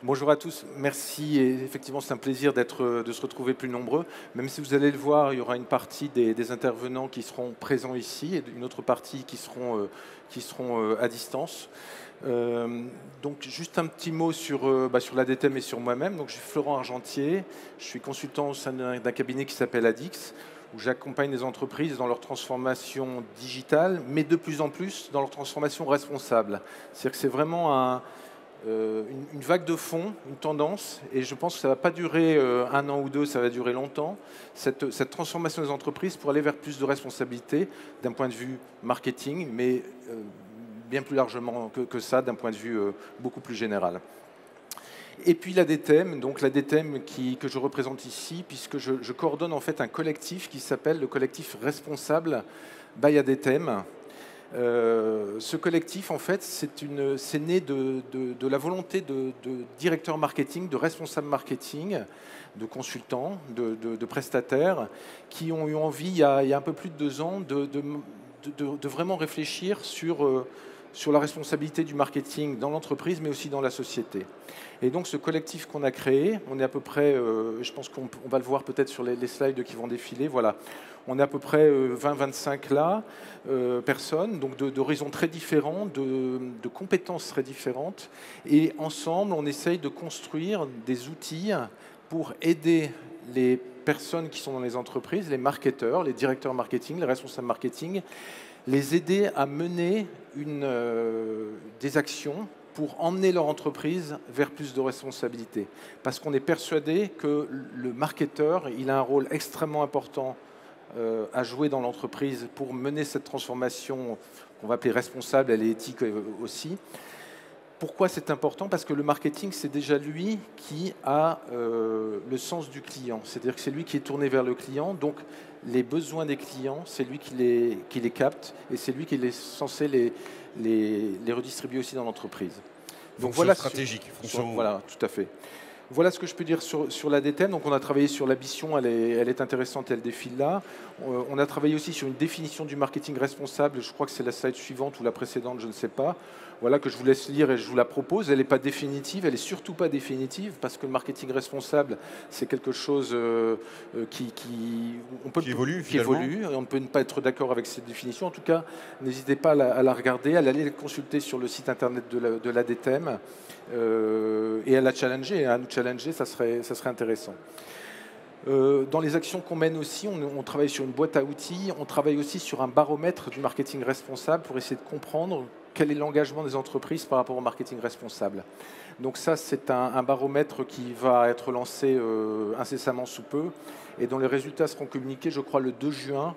Bonjour à tous, merci. Et effectivement, c'est un plaisir de se retrouver plus nombreux. Même si vous allez le voir, il y aura une partie des intervenants qui seront présents ici et une autre partie qui seront à distance. Euh, donc, juste un petit mot sur l'ADTEM et sur moi-même. Donc, je suis Florent Argentier, je suis consultant au sein d'un cabinet qui s'appelle Adix, où j'accompagne les entreprises dans leur transformation digitale, mais de plus en plus dans leur transformation responsable. C'est-à-dire que c'est vraiment une vague de fond, une tendance, et je pense que ça ne va pas durer un an ou deux, ça va durer longtemps, cette transformation des entreprises pour aller vers plus de responsabilité d'un point de vue marketing, mais bien plus largement que ça, d'un point de vue beaucoup plus général. Et puis l'ADTEM, donc l'ADTEM que je représente ici, puisque je coordonne en fait un collectif qui s'appelle le collectif responsable by ADTEM. Ce collectif, en fait, c'est né de la volonté de directeurs marketing, de responsables marketing, de consultants, de prestataires, qui ont eu envie, il y a un peu plus de 2 ans, de vraiment réfléchir sur la responsabilité du marketing dans l'entreprise, mais aussi dans la société. Et donc ce collectif qu'on a créé, on est à peu près, je pense qu'on va le voir peut-être sur les slides qui vont défiler, voilà, on est à peu près 20-25 là, personnes, donc d'horizons très différents, de compétences très différentes, et ensemble on essaye de construire des outils pour aider les personnes qui sont dans les entreprises, les marketeurs, les directeurs marketing, les responsables marketing, les aider à mener des actions pour emmener leur entreprise vers plus de responsabilité. Parce qu'on est persuadé que le marketeur, il a un rôle extrêmement important à jouer dans l'entreprise pour mener cette transformation qu'on va appeler responsable, elle est éthique aussi. Pourquoi c'est important? Parce que le marketing, c'est déjà lui qui a le sens du client. C'est-à-dire que c'est lui qui est tourné vers le client. Donc, les besoins des clients, c'est lui qui les capte et c'est lui qui est censé les redistribuer aussi dans l'entreprise. Donc, Fonction voilà, stratégique, fonction... voilà, tout à fait. Voilà ce que je peux dire sur la DTEM. Donc, on a travaillé sur la mission, elle est intéressante, elle défile là. On a travaillé aussi sur une définition du marketing responsable. Je crois que c'est la slide suivante ou la précédente, je ne sais pas. Voilà, que je vous laisse lire et je vous la propose. Elle n'est pas définitive, elle n'est surtout pas définitive, parce que le marketing responsable, c'est quelque chose qui évolue qui finalement. évolue, et on ne peut pas être d'accord avec cette définition. En tout cas, n'hésitez pas à la regarder, à aller la consulter sur le site internet de l'ADTEM. Et à la challenger, à nous challenger, ça serait intéressant. Dans les actions qu'on mène aussi, on travaille sur une boîte à outils, on travaille aussi sur un baromètre du marketing responsable pour essayer de comprendre quel est l'engagement des entreprises par rapport au marketing responsable. Donc ça, c'est un baromètre qui va être lancé incessamment sous peu et dont les résultats seront communiqués, je crois, le 2 juin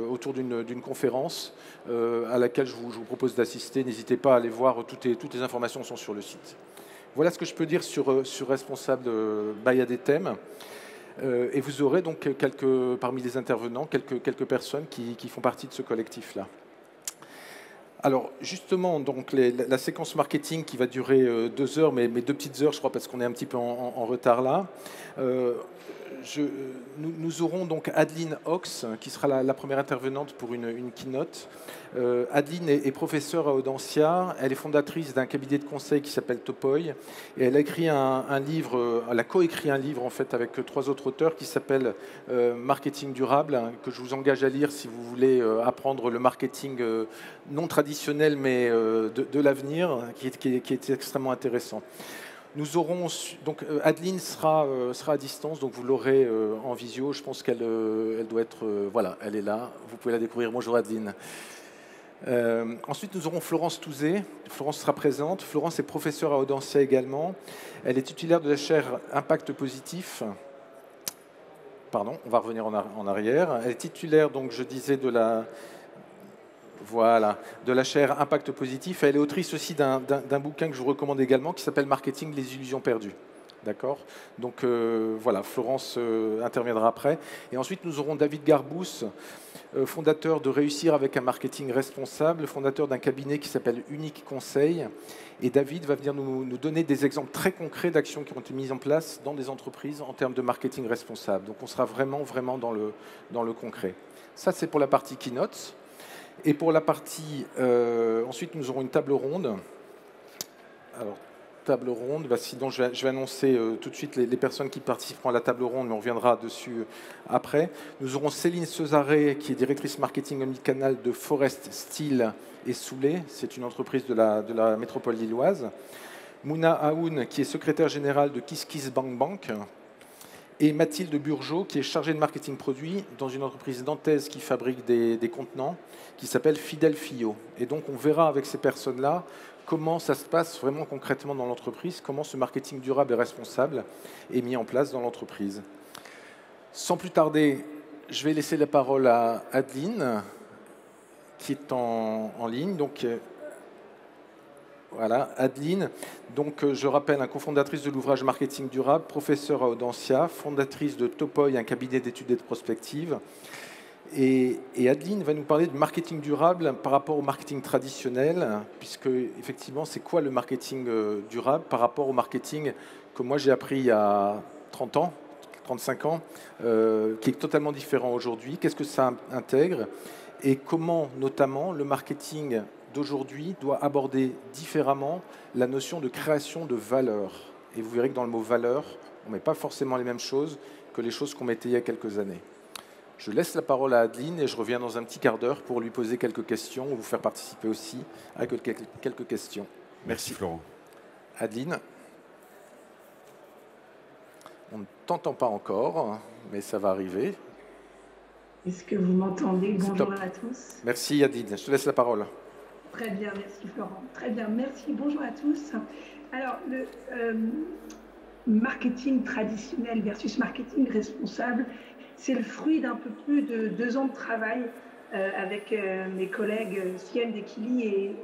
autour d'une conférence à laquelle je vous propose d'assister. N'hésitez pas à aller voir, toutes les informations sont sur le site. Voilà ce que je peux dire sur responsable by ADTEM. Et vous aurez donc parmi les intervenants quelques personnes qui font partie de ce collectif-là. Alors justement, donc la séquence marketing qui va durer 2 heures, mais 2 petites heures, je crois, parce qu'on est un petit peu en retard là. Nous aurons donc Adeline Ox, qui sera la première intervenante pour une keynote. Adeline est professeure à Audencia, elle est fondatrice d'un cabinet de conseil qui s'appelle Topoy, et elle a écrit un livre, elle a coécrit un livre en fait avec 3 autres auteurs qui s'appelle Marketing durable, hein, que je vous engage à lire si vous voulez apprendre le marketing non traditionnel mais de l'avenir, qui est extrêmement intéressant. Nous aurons donc Adeline sera à distance, donc vous l'aurez en visio. Je pense qu'elle elle doit être voilà, elle est là. Vous pouvez la découvrir. Bonjour Adeline. Ensuite, nous aurons Florence Touzé. Florence sera présente. Florence est professeure à Audencia également. Elle est titulaire de la chaire Impact positif. Pardon, on va revenir en arrière. Elle est titulaire, donc je disais, de la chaire Impact positif. Elle est autrice aussi d'un bouquin que je vous recommande également qui s'appelle Marketing, les illusions perdues. D'accord. Donc voilà, Florence interviendra après. Et ensuite, nous aurons David Garbous, fondateur de Réussir avec un marketing responsable, fondateur d'un cabinet qui s'appelle Unique Conseil. Et David va venir nous donner des exemples très concrets d'actions qui ont été mises en place dans des entreprises en termes de marketing responsable. Donc on sera vraiment dans le concret. Ça, c'est pour la partie keynote. Et pour la partie... ensuite, nous aurons une table ronde. Alors, table ronde. Sinon, je vais annoncer tout de suite les personnes qui participeront à la table ronde, mais on reviendra dessus après. Nous aurons Céline Cesaré, qui est directrice marketing omnicanal de Forest Steel et Soulet. C'est une entreprise de la métropole lilloise. Mouna Aoun, qui est secrétaire générale de KissKissBankBank. Et Mathilde Burgeot, qui est chargée de marketing produit dans une entreprise nantaise qui fabrique des contenants, qui s'appelle Fidel Fio. Et donc, on verra avec ces personnes-là comment ça se passe vraiment concrètement dans l'entreprise, comment ce marketing durable et responsable est mis en place dans l'entreprise. Sans plus tarder, je vais laisser la parole à Adeline, qui est en ligne. Donc, voilà, Adeline, donc, je rappelle, cofondatrice de l'ouvrage Marketing durable, professeure à Audencia, fondatrice de Topoy, un cabinet d'études et de prospective. Et Adeline va nous parler du marketing durable par rapport au marketing traditionnel, puisque effectivement, c'est quoi le marketing durable par rapport au marketing que moi j'ai appris il y a 30 ans, 35 ans, qui est totalement différent aujourd'hui. Qu'est-ce que ça intègre et comment, notamment, le marketing d'aujourd'hui doit aborder différemment la notion de création de valeur. Et vous verrez que dans le mot valeur, on ne met pas forcément les mêmes choses que les choses qu'on mettait il y a quelques années. Je laisse la parole à Adeline et je reviens dans un petit quart d'heure pour lui poser quelques questions ou vous faire participer aussi à quelques questions. Merci Florent. Adeline, on ne t'entend pas encore, mais ça va arriver. Est-ce que vous m'entendez? Bonjour à tous. Merci Adeline, je te laisse la parole. Très bien, merci Florent. Très bien, merci. Bonjour à tous. Alors, le marketing traditionnel versus marketing responsable, c'est le fruit d'un peu plus de 2 ans de travail avec mes collègues Sienne Dekili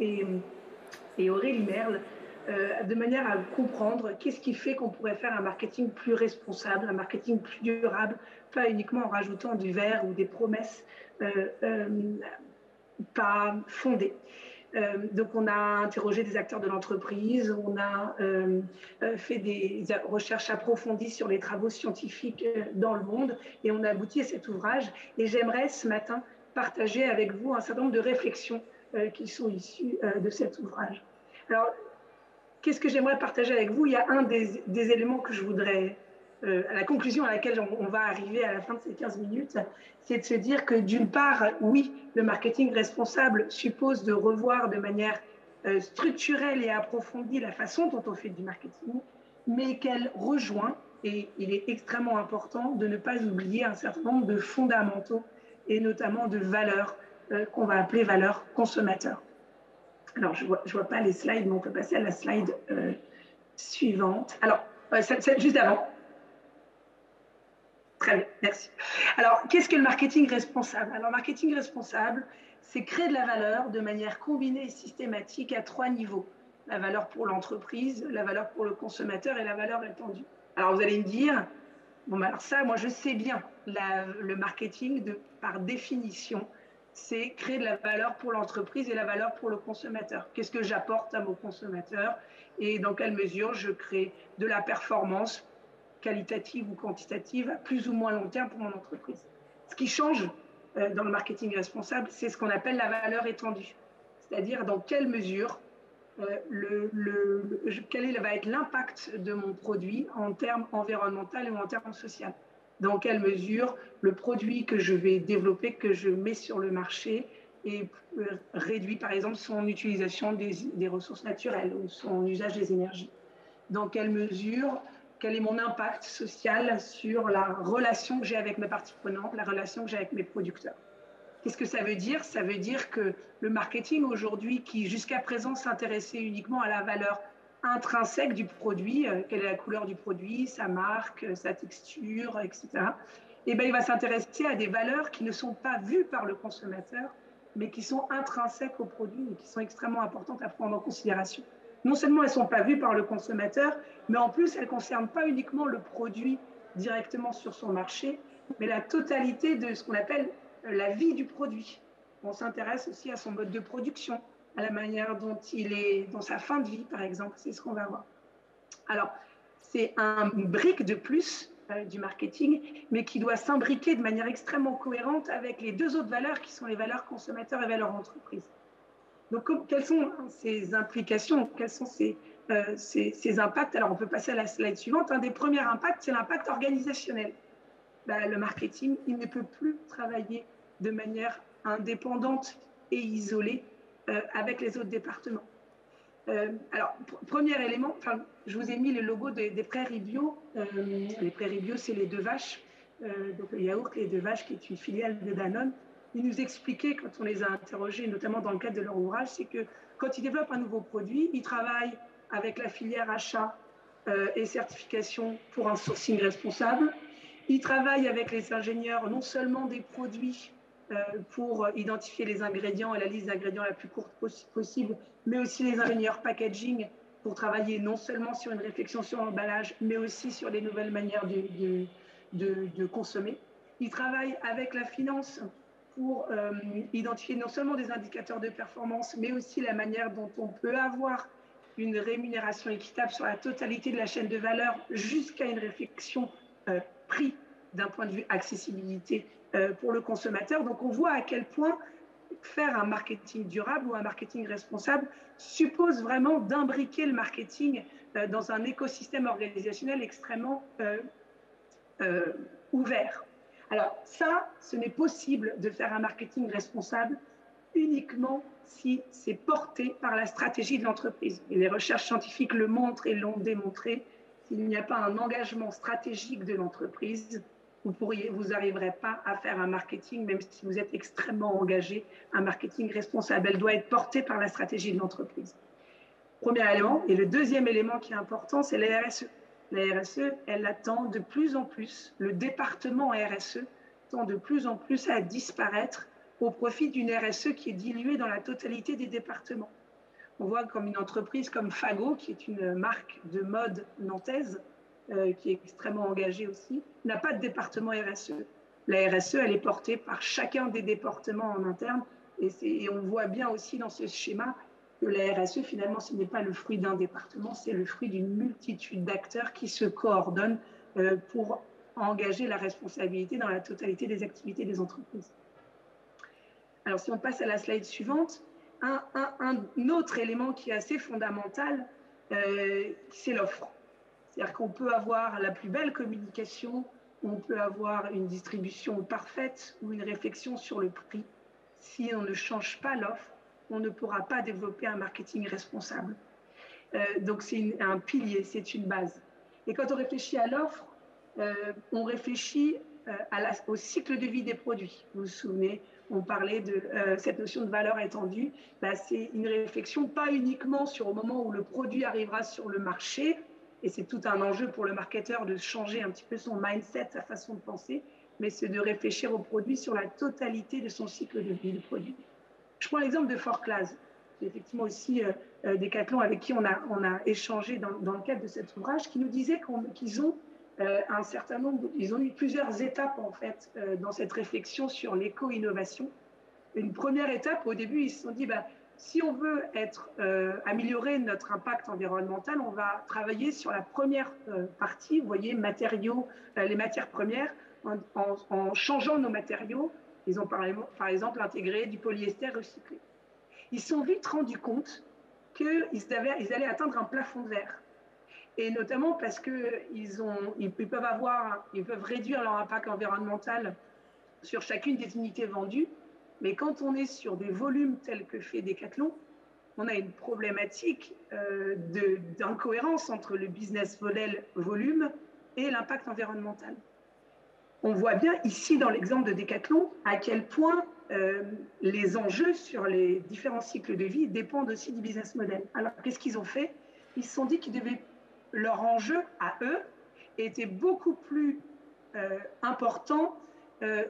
et Aurélie Merle, de manière à comprendre qu'est-ce qui fait qu'on pourrait faire un marketing plus responsable, un marketing plus durable, pas uniquement en rajoutant du verre ou des promesses pas fondées. Donc, on a interrogé des acteurs de l'entreprise, on a fait des recherches approfondies sur les travaux scientifiques dans le monde et on a abouti à cet ouvrage. Et j'aimerais ce matin partager avec vous un certain nombre de réflexions qui sont issues de cet ouvrage. Alors, qu'est-ce que j'aimerais partager avec vous? Il y a un des éléments que je voudrais, à la conclusion à laquelle on va arriver à la fin de ces 15 minutes, c'est de se dire que d'une part, oui, le marketing responsable suppose de revoir de manière structurelle et approfondie la façon dont on fait du marketing, mais qu'elle rejoint, et il est extrêmement important de ne pas oublier un certain nombre de fondamentaux et notamment de valeurs qu'on va appeler valeurs consommateurs. Alors, je vois pas les slides, mais on peut passer à la slide suivante. Alors, juste avant. Très bien, merci. Alors, qu'est-ce que le marketing responsable? Alors, marketing responsable, c'est créer de la valeur de manière combinée et systématique à 3 niveaux. La valeur pour l'entreprise, la valeur pour le consommateur et la valeur étendue. Alors, vous allez me dire, bon, ben alors ça, moi, je sais bien, le marketing, par définition, c'est créer de la valeur pour l'entreprise et la valeur pour le consommateur. Qu'est-ce que j'apporte à mon consommateur et dans quelle mesure je crée de la performance qualitative ou quantitative à plus ou moins long terme pour mon entreprise. Ce qui change dans le marketing responsable, c'est ce qu'on appelle la valeur étendue. C'est-à-dire dans quelle mesure, quel va être l'impact de mon produit en termes environnementaux ou en termes sociaux. Dans quelle mesure le produit que je vais développer, que je mets sur le marché, et réduit par exemple son utilisation des ressources naturelles ou son usage des énergies. Dans quelle mesure, quel est mon impact social sur la relation que j'ai avec mes parties prenantes, la relation que j'ai avec mes producteurs. Qu'est-ce que ça veut dire? Ça veut dire que le marketing aujourd'hui, qui jusqu'à présent s'intéressait uniquement à la valeur intrinsèque du produit, quelle est la couleur du produit, sa marque, sa texture, etc., et bien, il va s'intéresser à des valeurs qui ne sont pas vues par le consommateur, mais qui sont intrinsèques au produit et qui sont extrêmement importantes à prendre en considération. Non seulement elles ne sont pas vues par le consommateur, mais en plus, elles ne concernent pas uniquement le produit directement sur son marché, mais la totalité de ce qu'on appelle la vie du produit. On s'intéresse aussi à son mode de production, à la manière dont il est dans sa fin de vie, par exemple. C'est ce qu'on va voir. Alors, c'est une brique de plus du marketing, mais qui doit s'imbriquer de manière extrêmement cohérente avec les 2 autres valeurs qui sont les valeurs consommateurs et valeurs entreprises. Donc, quelles sont ces implications, quelles sont ces ces impacts. Alors, on peut passer à la slide suivante. Un des premiers impacts, c'est l'impact organisationnel. Le marketing, il ne peut plus travailler de manière indépendante et isolée avec les autres départements. Alors, premier élément, je vous ai mis le logo des prairies bio. Les prairies bio, c'est les deux vaches. Donc, le yaourt, les deux vaches, qui est une filiale de Danone. Ils nous expliquaient, quand on les a interrogés, notamment dans le cadre de leur ouvrage, c'est que quand ils développent un nouveau produit, ils travaillent avec la filière achat et certification pour un sourcing responsable. Ils travaillent avec les ingénieurs, non seulement des produits pour identifier les ingrédients et la liste d'ingrédients la plus courte possible, mais aussi les ingénieurs packaging pour travailler non seulement sur une réflexion sur l'emballage, mais aussi sur les nouvelles manières de consommer. Ils travaillent avec la finance pour identifier non seulement des indicateurs de performance, mais aussi la manière dont on peut avoir une rémunération équitable sur la totalité de la chaîne de valeur jusqu'à une réflexion prix d'un point de vue accessibilité pour le consommateur. Donc on voit à quel point faire un marketing durable ou un marketing responsable suppose vraiment d'imbriquer le marketing dans un écosystème organisationnel extrêmement ouvert. Alors ça, ce n'est possible de faire un marketing responsable uniquement si c'est porté par la stratégie de l'entreprise. Et les recherches scientifiques le montrent et l'ont démontré. S'il n'y a pas un engagement stratégique de l'entreprise, vous n'arriverez pas à faire un marketing, même si vous êtes extrêmement engagé, un marketing responsable. Elle doit être portée par la stratégie de l'entreprise. Premier élément. Et le deuxième élément qui est important, c'est la RSE. La RSE, elle attend de plus en plus, le département RSE tend de plus en plus à disparaître au profit d'une RSE qui est diluée dans la totalité des départements. On voit comme une entreprise comme Fago, qui est une marque de mode nantaise, qui est extrêmement engagée aussi, n'a pas de département RSE. La RSE, elle est portée par chacun des départements en interne, et on voit bien aussi dans ce schéma que la RSE, finalement, ce n'est pas le fruit d'un département, c'est le fruit d'une multitude d'acteurs qui se coordonnent pour engager la responsabilité dans la totalité des activités des entreprises. Alors, si on passe à la slide suivante, un autre élément qui est assez fondamental, c'est l'offre. C'est-à-dire qu'on peut avoir la plus belle communication, on peut avoir une distribution parfaite ou une réflexion sur le prix. Si on ne change pas l'offre, on ne pourra pas développer un marketing responsable. Donc, c'est un pilier, c'est une base. Et quand on réfléchit à l'offre, on réfléchit au cycle de vie des produits. Vous vous souvenez, on parlait de cette notion de valeur étendue. C'est une réflexion pas uniquement sur au moment où le produit arrivera sur le marché, et c'est tout un enjeu pour le marketeur de changer un petit peu son mindset, sa façon de penser, mais c'est de réfléchir au produit sur la totalité de son cycle de vie de produit. Je prends l'exemple de Fort Clase, qui est effectivement aussi Decathlon, avec qui on a échangé dans le cadre de cet ouvrage, qui nous disait qu'ils ont un certain nombre, ils ont eu plusieurs étapes en fait dans cette réflexion sur l'éco-innovation. Une première étape, au début, ils se sont dit, si on veut améliorer notre impact environnemental, on va travailler sur la première partie, vous voyez, matériaux, les matières premières, en changeant nos matériaux. Ils ont par exemple intégré du polyester recyclé. Ils se sont vite rendus compte qu'ils allaient atteindre un plafond de verre. Et notamment parce qu'ils peuvent réduire leur impact environnemental sur chacune des unités vendues. Mais quand on est sur des volumes tels que fait Decathlon, on a une problématique d'incohérence entre le business model volume et l'impact environnemental. On voit bien ici dans l'exemple de Decathlon à quel point les enjeux sur les différents cycles de vie dépendent aussi du business model. Alors qu'est-ce qu'ils ont fait? Ils se sont dit qu'ils devaient, leur enjeu à eux était beaucoup plus important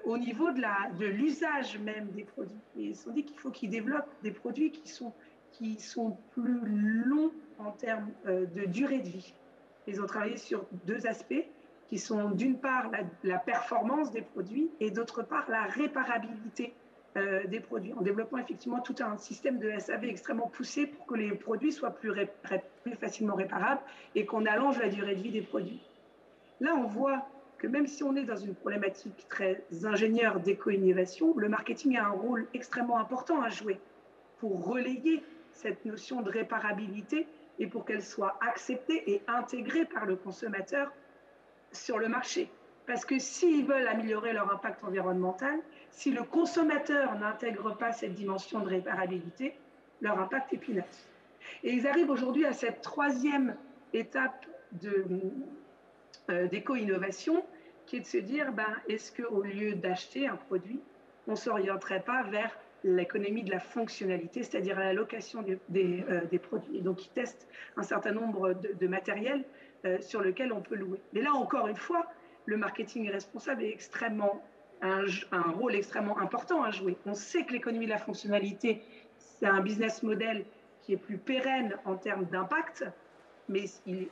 au niveau de l'usage même des produits. Et ils se sont dit qu'il faut qu'ils développent des produits qui sont plus longs en termes de durée de vie. Ils ont travaillé sur deux aspects qui sont d'une part la performance des produits et d'autre part la réparabilité des produits, en développant effectivement tout un système de SAV extrêmement poussé pour que les produits soient plus facilement réparables et qu'on allonge la durée de vie des produits. Là, on voit que même si on est dans une problématique très ingénieure d'éco-innovation, le marketing a un rôle extrêmement important à jouer pour relayer cette notion de réparabilité et pour qu'elle soit acceptée et intégrée par le consommateur sur le marché. Parce que s'ils veulent améliorer leur impact environnemental, si le consommateur n'intègre pas cette dimension de réparabilité, leur impact est peanuts. Et ils arrivent aujourd'hui à cette troisième étape d'éco-innovation, qui est de se dire, est-ce qu'au lieu d'acheter un produit, on ne s'orienterait pas vers l'économie de la fonctionnalité, c'est-à-dire la location des produits. Et donc, ils testent un certain nombre de matériels sur lequel on peut louer. Mais là, encore une fois, le marketing responsable est un rôle extrêmement important à jouer. On sait que l'économie de la fonctionnalité, c'est un business model qui est plus pérenne en termes d'impact, mais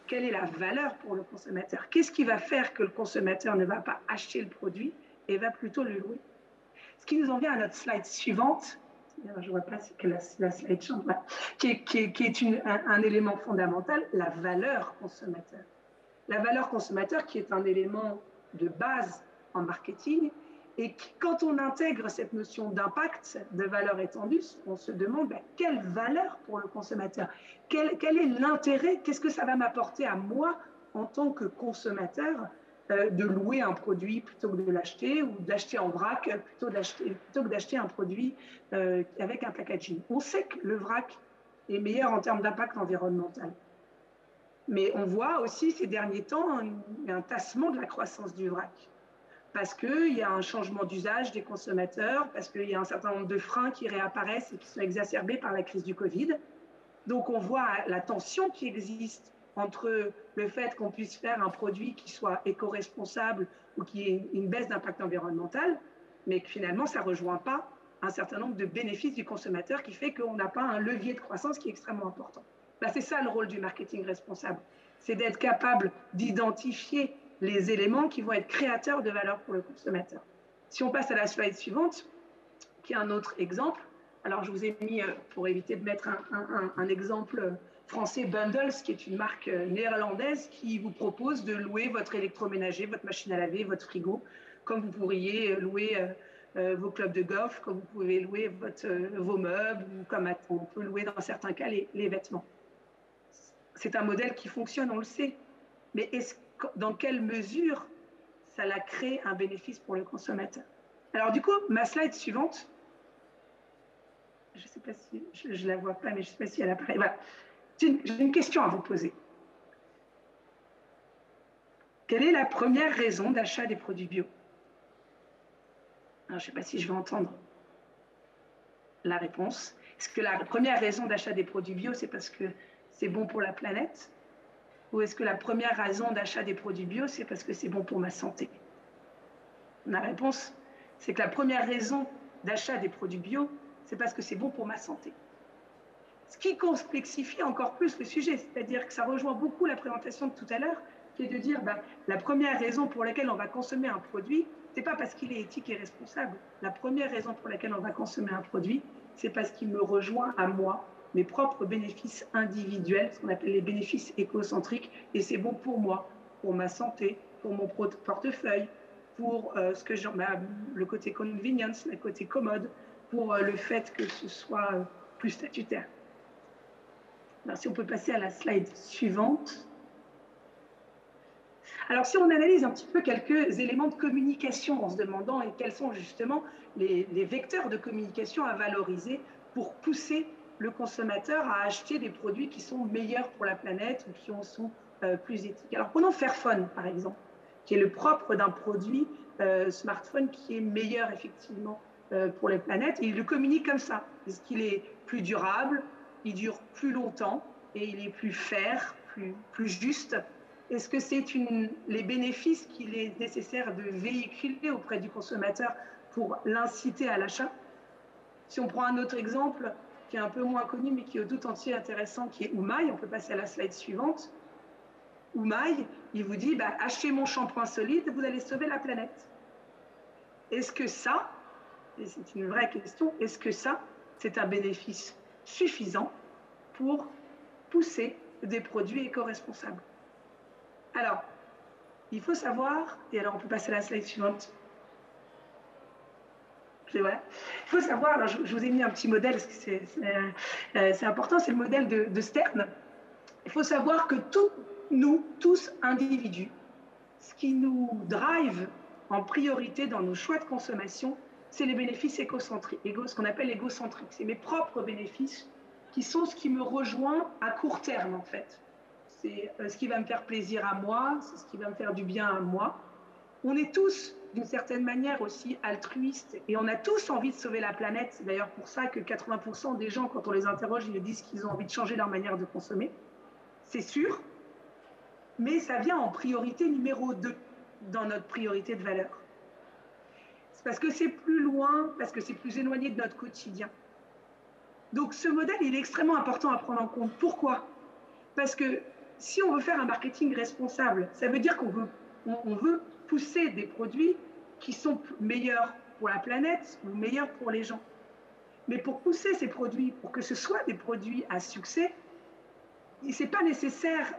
quelle est la valeur pour le consommateur? Qu'est-ce qui va faire que le consommateur ne va pas acheter le produit et va plutôt le louer? Ce qui nous en vient à notre slide suivante, je ne vois pas que la slide change, qui est un élément fondamental, la valeur consommateur. La valeur consommateur qui est un élément de base en marketing et qui, quand on intègre cette notion d'impact, de valeur étendue, on se demande quelle valeur pour le consommateur, quel est l'intérêt, qu'est-ce que ça va m'apporter à moi en tant que consommateur de louer un produit plutôt que de l'acheter ou d'acheter en vrac plutôt que d'acheter un produit avec un packaging. On sait que le vrac est meilleur en termes d'impact environnemental. Mais on voit aussi ces derniers temps un tassement de la croissance du vrac. Parce qu'il y a un changement d'usage des consommateurs, parce qu'il y a un certain nombre de freins qui réapparaissent et qui sont exacerbés par la crise du Covid. Donc on voit la tension qui existe entre le fait qu'on puisse faire un produit qui soit éco-responsable ou qui ait une baisse d'impact environnemental, mais que finalement ça ne rejoint pas un certain nombre de bénéfices du consommateur qui fait qu'on n'a pas un levier de croissance qui est extrêmement important. C'est ça le rôle du marketing responsable, c'est d'être capable d'identifier les éléments qui vont être créateurs de valeur pour le consommateur. Si on passe à la slide suivante, qui est un autre exemple, alors je vous ai mis, pour éviter de mettre un exemple français, Bundles, qui est une marque néerlandaise qui vous propose de louer votre électroménager, votre machine à laver, votre frigo, comme vous pourriez louer vos clubs de golf, comme vous pouvez louer vos meubles, ou comme on peut louer dans certains cas les vêtements. C'est un modèle qui fonctionne, on le sait, mais dans quelle mesure ça crée un bénéfice pour le consommateur? Alors du coup, ma slide suivante, je ne sais pas si, je ne la vois pas, mais je ne sais pas si elle apparaît. Voilà. J'ai une question à vous poser. Quelle est la première raison d'achat des produits bio? Alors, je ne sais pas si je vais entendre la réponse. Est-ce que la première raison d'achat des produits bio, c'est parce que c'est bon pour la planète? Ou est-ce que la première raison d'achat des produits bio, c'est parce que c'est bon pour ma santé? La réponse, c'est que la première raison d'achat des produits bio, c'est parce que c'est bon pour ma santé. Ce qui complexifie encore plus le sujet, c'est-à-dire que ça rejoint beaucoup la présentation de tout à l'heure, qui est de dire la première raison pour laquelle on va consommer un produit, ce n'est pas parce qu'il est éthique et responsable. La première raison pour laquelle on va consommer un produit, c'est parce qu'il me rejoint à moi, mes propres bénéfices individuels, ce qu'on appelle les bénéfices écocentriques, et c'est bon pour moi, pour ma santé, pour mon portefeuille, pour le côté convenience, le côté commode, pour le fait que ce soit plus statutaire. Alors, si on peut passer à la slide suivante. Alors, si on analyse un petit peu quelques éléments de communication en se demandant quels sont justement les vecteurs de communication à valoriser pour pousser le consommateur à acheter des produits qui sont meilleurs pour la planète ou qui sont plus éthiques. Alors, prenons Fairphone, par exemple, qui est le propre d'un produit smartphone qui est meilleur, effectivement, pour les planètes. Et il le communique comme ça, parce qu'il est plus durable, il dure plus longtemps et il est plus fair, plus juste. Est-ce que c'est les bénéfices qu'il est nécessaire de véhiculer auprès du consommateur pour l'inciter à l'achat? Si on prend un autre exemple qui est un peu moins connu mais qui est tout entier intéressant, qui est Oumaï, on peut passer à la slide suivante. Oumaï, il vous dit achetez mon shampoing solide, vous allez sauver la planète. Est-ce que ça, et c'est une vraie question, est-ce que ça, c'est un bénéfice suffisant pour pousser des produits éco-responsables? Alors, il faut savoir, et alors on peut passer à la slide suivante. Voilà. Il faut savoir, alors je vous ai mis un petit modèle, parce que c'est important, c'est le modèle de Stern, Il faut savoir que nous, tous individus, ce qui nous drive en priorité dans nos choix de consommation, c'est les bénéfices égocentriques, ce qu'on appelle égocentriques. C'est mes propres bénéfices qui sont ce qui me rejoint à court terme, en fait. C'est ce qui va me faire plaisir à moi, c'est ce qui va me faire du bien à moi. On est tous, d'une certaine manière, aussi altruistes et on a tous envie de sauver la planète. C'est d'ailleurs pour ça que 80% des gens, quand on les interroge, ils nous disent qu'ils ont envie de changer leur manière de consommer. C'est sûr, mais ça vient en priorité numéro 2 dans notre priorité de valeur. C'est parce que c'est plus loin, parce que c'est plus éloigné de notre quotidien. Donc ce modèle, il est extrêmement important à prendre en compte. Pourquoi? Parce que si on veut faire un marketing responsable, ça veut dire qu'on veut pousser des produits qui sont meilleurs pour la planète ou meilleurs pour les gens. Mais pour pousser ces produits, pour que ce soit des produits à succès, ce n'est pas nécessaire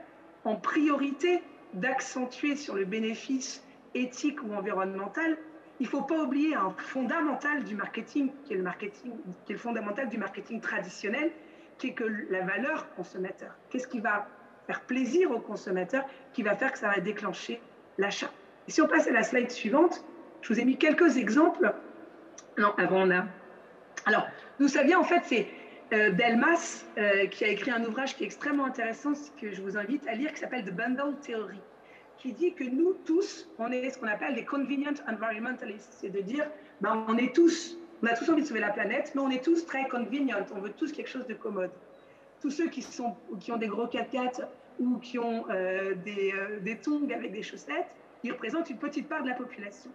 en priorité d'accentuer sur le bénéfice éthique ou environnemental. Il ne faut pas oublier un fondamental du marketing, qui est le fondamental du marketing traditionnel, qui est que la valeur consommateur. Qu'est-ce qui va faire plaisir au consommateur, qui va faire que ça va déclencher l'achat. Et si on passe à la slide suivante, je vous ai mis quelques exemples. Non, avant on a... Alors, d'où ça vient en fait, c'est Delmas qui a écrit un ouvrage qui est extrêmement intéressant, que je vous invite à lire, qui s'appelle The Bundle Theory, qui dit que nous tous, on est ce qu'on appelle des convenient environmentalists, c'est de dire, ben, on a tous envie de sauver la planète, mais on est tous très convenient, on veut tous quelque chose de commode. Tous ceux qui ont des gros 4x4 ou qui ont des tongs avec des chaussettes, ils représentent une petite part de la population.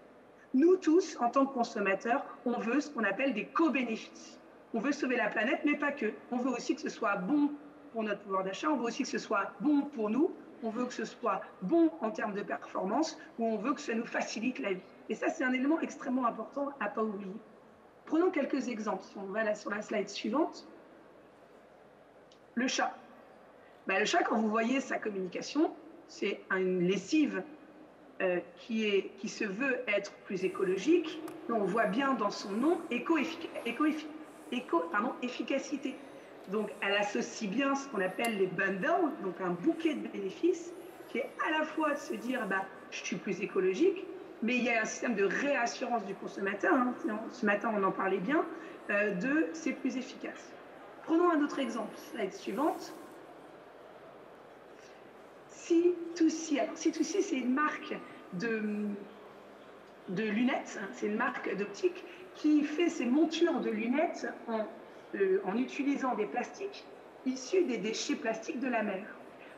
Nous tous, en tant que consommateurs, on veut ce qu'on appelle des co-bénéfices. On veut sauver la planète, mais pas que. On veut aussi que ce soit bon pour notre pouvoir d'achat, on veut aussi que ce soit bon pour nous, on veut que ce soit bon en termes de performance, ou on veut que ça nous facilite la vie. Et ça, c'est un élément extrêmement important à ne pas oublier. Prenons quelques exemples. Si on va là sur la slide suivante. Le chat. Ben, le chat, quand vous voyez sa communication, c'est une lessive qui se veut être plus écologique. On voit bien dans son nom efficacité. Donc, elle associe bien ce qu'on appelle les bundles, donc un bouquet de bénéfices, qui est à la fois de se dire, bah, je suis plus écologique, mais il y a un système de réassurance du consommateur, hein, ce matin on en parlait bien, c'est plus efficace. Prenons un autre exemple, slide suivante. C2C. Alors, C2C, c'est une marque de lunettes, hein, c'est une marque d'optique qui fait ses montures de lunettes en utilisant des plastiques issus des déchets plastiques de la mer.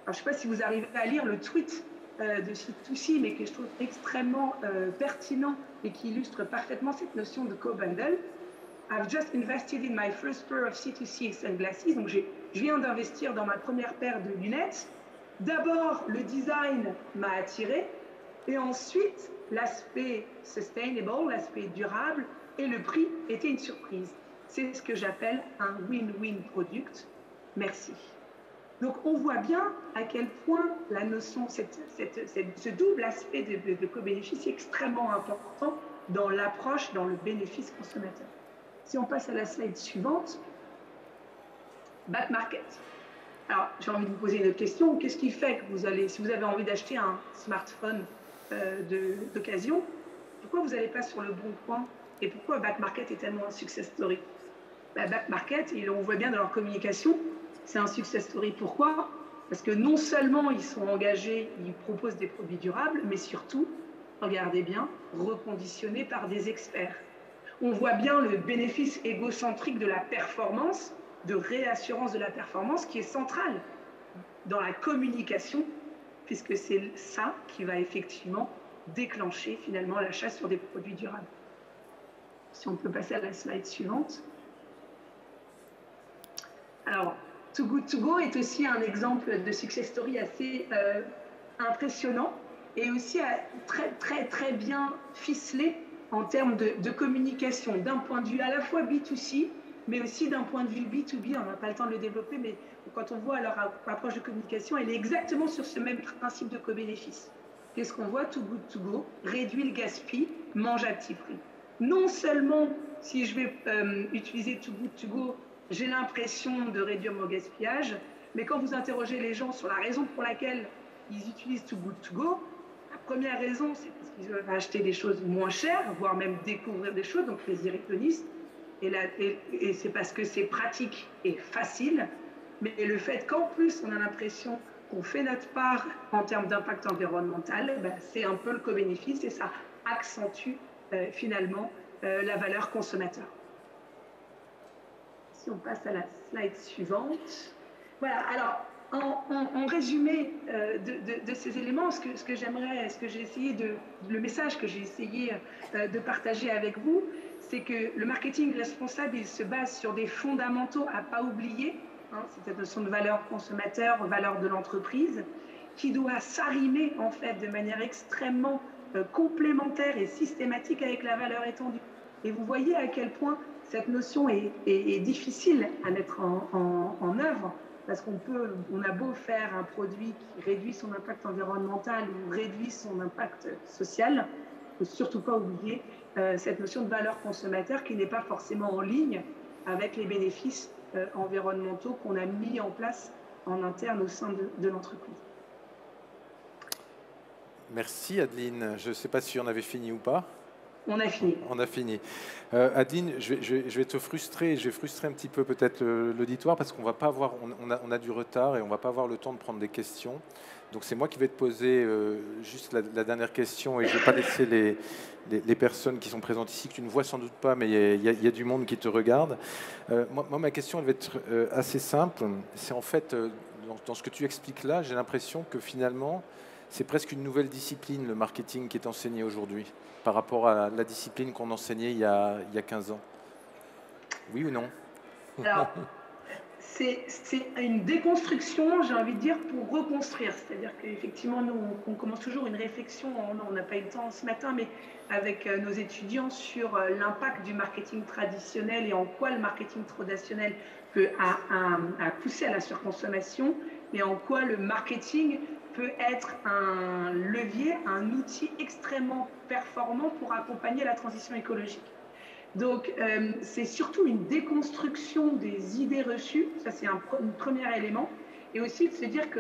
Alors, je ne sais pas si vous arrivez à lire le tweet de C2C, mais que je trouve extrêmement pertinent et qui illustre parfaitement cette notion de co-bundle. I've just invested in my first pair of C2C sunglasses. Donc, je viens d'investir dans ma première paire de lunettes. D'abord, le design m'a attiré, et ensuite, l'aspect sustainable, l'aspect durable, et le prix était une surprise. C'est ce que j'appelle un win-win product. Merci. Donc, on voit bien à quel point la notion, ce double aspect de co-bénéfice est extrêmement important dans l'approche, dans le bénéfice consommateur. Si on passe à la slide suivante, back market. Alors, j'ai envie de vous poser une autre question. Qu'est-ce qui fait que si vous avez envie d'acheter un smartphone d'occasion, pourquoi vous n'allez pas sur le bon coin et pourquoi back market est tellement un success story? Back market, on voit bien dans leur communication, c'est un success story. Pourquoi? Parce que non seulement ils sont engagés, ils proposent des produits durables, mais surtout, regardez bien, reconditionnés par des experts. On voit bien le bénéfice égocentrique de la performance, de réassurance de la performance, qui est central dans la communication, puisque c'est ça qui va effectivement déclencher finalement l'achat sur des produits durables. Si on peut passer à la slide suivante. Alors, Too Good To Go est aussi un exemple de success story assez impressionnant et aussi très, très, très bien ficelé en termes de communication, d'un point de vue à la fois B2C, mais aussi d'un point de vue B2B. On n'a pas le temps de le développer, mais quand on voit leur approche de communication, elle est exactement sur ce même principe de co-bénéfice. Qu'est-ce qu'on voit? Too Good To Go réduit le gaspillage, mange à petit prix. Non seulement, si je vais utiliser Too Good To Go j'ai l'impression de réduire mon gaspillage. Mais quand vous interrogez les gens sur la raison pour laquelle ils utilisent Too Good To Go, la première raison, c'est parce qu'ils veulent acheter des choses moins chères, voire même découvrir des choses, donc plaisir hédoniste. Et c'est parce que c'est pratique et facile. Mais le fait qu'en plus, on a l'impression qu'on fait notre part en termes d'impact environnemental, ben, c'est un peu le co-bénéfice et ça accentue finalement la valeur consommateur. Si on passe à la slide suivante. Voilà, alors en résumé de ces éléments, ce que j'aimerais, ce que j'ai essayé le message que j'ai essayé de partager avec vous, c'est que le marketing responsable, il se base sur des fondamentaux à ne pas oublier. Hein, c'est cette notion de valeur consommateur, valeur de l'entreprise, qui doit s'arrimer en fait de manière extrêmement complémentaire et systématique avec la valeur étendue. Et vous voyez à quel point cette notion est difficile à mettre en œuvre, parce on a beau faire un produit qui réduit son impact environnemental ou réduit son impact social, il ne faut surtout pas oublier cette notion de valeur consommateur qui n'est pas forcément en ligne avec les bénéfices environnementaux qu'on a mis en place en interne au sein de l'entreprise. Merci Adeline. Je ne sais pas si on avait fini ou pas. On a fini. On a fini. Adeline, je vais te frustrer, je vais frustrer un petit peu peut-être l'auditoire parce qu'on va pas avoir, on a du retard et on va pas avoir le temps de prendre des questions. Donc c'est moi qui vais te poser juste la dernière question et je vais pas laisser les personnes qui sont présentes ici, que tu ne vois sans doute pas, mais il y a du monde qui te regarde. Moi, ma question elle va être assez simple. C'est en fait, dans ce que tu expliques là, j'ai l'impression que finalement, c'est presque une nouvelle discipline, le marketing qui est enseigné aujourd'hui, par rapport à la discipline qu'on enseignait il y a 15 ans. Oui ou non? Alors, c'est une déconstruction, j'ai envie de dire, pour reconstruire. C'est-à-dire qu'effectivement, nous, on commence toujours une réflexion, on n'a pas eu le temps ce matin, mais avec nos étudiants sur l'impact du marketing traditionnel et en quoi le marketing traditionnel peut pousser à la surconsommation et en quoi le marketing peut être un levier, un outil extrêmement performant pour accompagner la transition écologique. Donc, c'est surtout une déconstruction des idées reçues, ça c'est un premier élément, et aussi de se dire que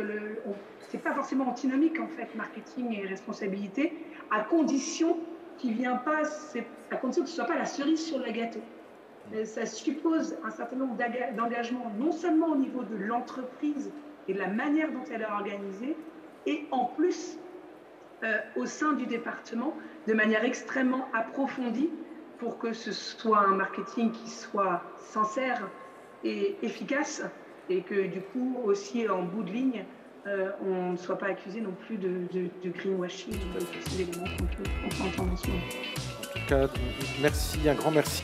c'est pas forcément antinomique en fait, marketing et responsabilité, à condition qu'il vienne pas, à condition que ce soit pas la cerise sur le gâteau. Ça suppose un certain nombre d'engagements, non seulement au niveau de l'entreprise et de la manière dont elle est organisée, et en plus au sein du département, de manière extrêmement approfondie, pour que ce soit un marketing qui soit sincère et efficace, et que du coup aussi en bout de ligne, on ne soit pas accusé non plus de greenwashing, de ces éléments qu'on peut entendre en ce moment. En tout cas, merci, un grand merci.